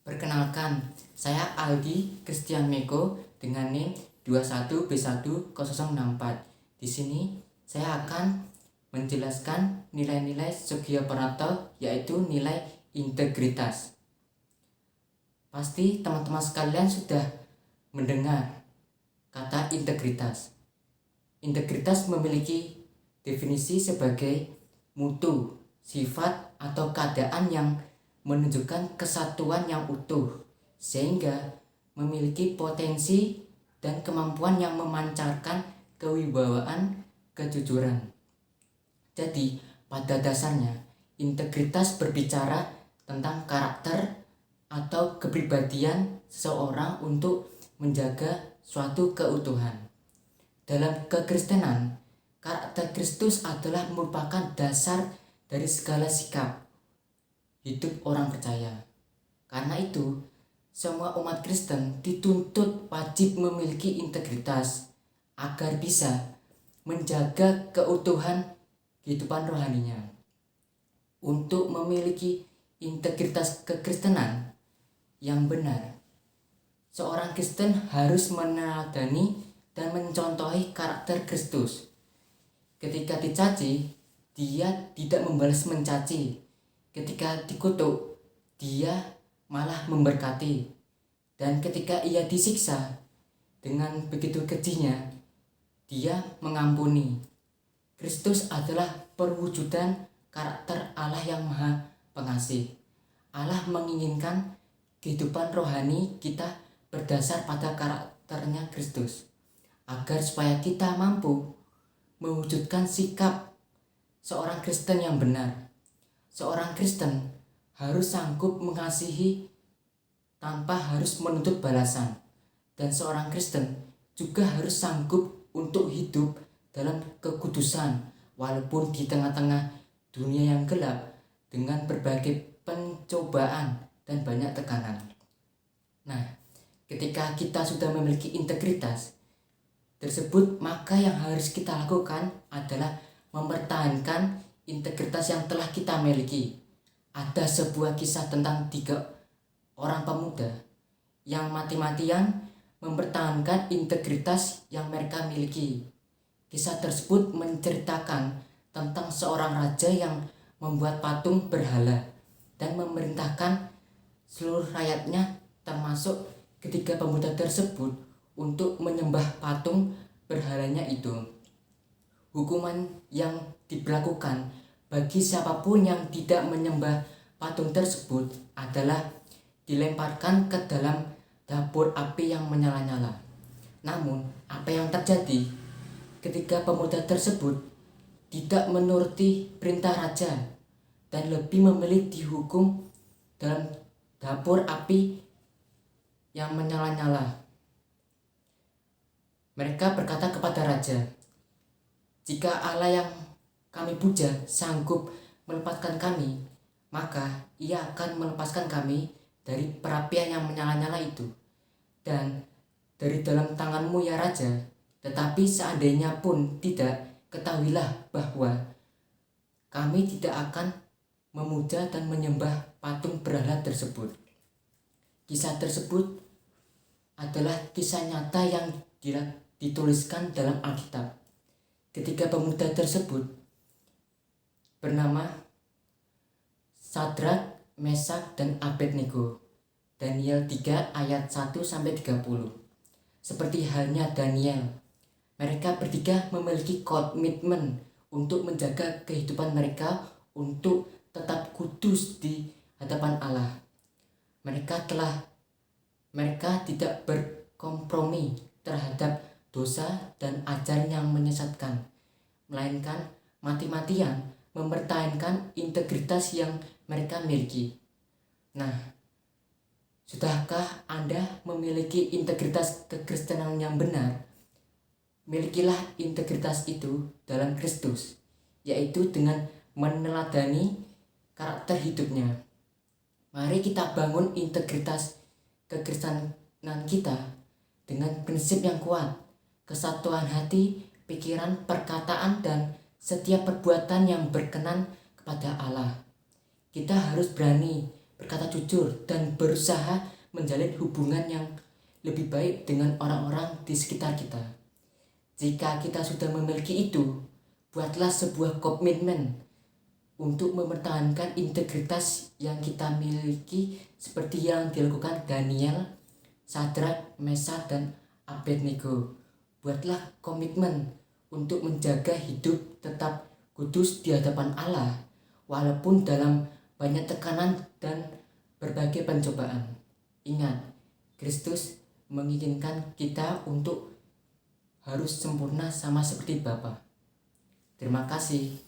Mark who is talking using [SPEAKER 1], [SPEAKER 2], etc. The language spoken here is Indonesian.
[SPEAKER 1] Perkenalkan, saya Aldi Christian Meko dengan NIM 21B10064. Di sini saya akan menjelaskan nilai-nilai Sugiyopranoto, yaitu nilai integritas. Pasti teman-teman sekalian sudah mendengar kata integritas. Integritas memiliki definisi sebagai mutu, sifat atau keadaan yang menunjukkan kesatuan yang utuh, sehingga memiliki potensi dan kemampuan yang memancarkan kewibawaan, kejujuran. Jadi, pada dasarnya, integritas berbicara tentang karakter atau kepribadian seseorang untuk menjaga suatu keutuhan. Dalam kekristenan, karakter Kristus adalah merupakan dasar dari segala sikap hidup orang percaya. Karena itu, semua umat Kristen dituntut wajib memiliki integritas agar bisa menjaga keutuhan kehidupan rohaninya. Untuk memiliki integritas kekristenan yang benar, seorang Kristen harus meneladani dan mencontohi karakter Kristus. Ketika dicaci, dia tidak membalas mencaci. Ketika dikutuk, dia malah memberkati. Dan ketika ia disiksa dengan begitu kejinya, dia mengampuni. Kristus adalah perwujudan karakter Allah yang Maha Pengasih. Allah menginginkan kehidupan rohani kita berdasar pada karakternya Kristus, agar supaya kita mampu mewujudkan sikap seorang Kristen yang benar. Seorang Kristen harus sanggup mengasihi tanpa harus menuntut balasan. Dan seorang Kristen juga harus sanggup untuk hidup dalam kekudusan walaupun di tengah-tengah dunia yang gelap dengan berbagai pencobaan dan banyak tekanan. Nah, ketika kita sudah memiliki integritas tersebut, maka yang harus kita lakukan adalah mempertahankan integritas yang telah kita miliki. Ada sebuah kisah tentang 3 orang pemuda yang mati-matian mempertahankan integritas yang mereka miliki. Kisah tersebut menceritakan tentang seorang raja yang membuat patung berhala dan memerintahkan seluruh rakyatnya, termasuk ketiga pemuda tersebut, untuk menyembah patung berhalanya itu. Hukuman yang diberlakukan bagi siapapun yang tidak menyembah patung tersebut adalah dilemparkan ke dalam dapur api yang menyala-nyala. Namun, apa yang terjadi ketika pemuda tersebut tidak menuruti perintah raja dan lebih memilih dihukum dalam dapur api yang menyala-nyala? Mereka berkata kepada raja, "Jika Allah yang kami puja sanggup melepaskan kami, maka ia akan melepaskan kami dari perapian yang menyala-nyala itu dan dari dalam tanganmu ya raja. Tetapi seandainya pun tidak, ketahuilah bahwa kami tidak akan memuja dan menyembah patung berhala tersebut." Kisah tersebut adalah kisah nyata yang dituliskan dalam Alkitab. Ketika pemuda tersebut bernama Sadrak, Mesak, dan Abednego. Daniel 3 ayat 1-30. Seperti halnya Daniel, mereka bertiga memiliki komitmen untuk menjaga kehidupan mereka untuk tetap kudus di hadapan Allah. Mereka tidak berkompromi terhadap dosa dan ajaran yang menyesatkan, melainkan mati-matian mempertahankan integritas yang mereka miliki. Nah, sudahkah Anda memiliki integritas kekristenan yang benar? Milikilah integritas itu dalam Kristus, yaitu dengan meneladani karakter hidupnya. Mari kita bangun integritas kekristenan kita dengan prinsip yang kuat, kesatuan hati, pikiran, perkataan, dan setiap perbuatan yang berkenan kepada Allah. Kita harus berani berkata jujur, dan berusaha menjalin hubungan yang lebih baik dengan orang-orang di sekitar kita. Jika kita sudah memiliki itu, buatlah sebuah komitmen untuk mempertahankan integritas yang kita miliki seperti yang dilakukan Daniel, Sadrak, Mesak, dan Abednego. Buatlah komitmen untuk menjaga hidup tetap kudus di hadapan Allah walaupun dalam banyak tekanan dan berbagai pencobaan. Ingat, Kristus menginginkan kita untuk harus sempurna sama seperti Bapa. Terima kasih.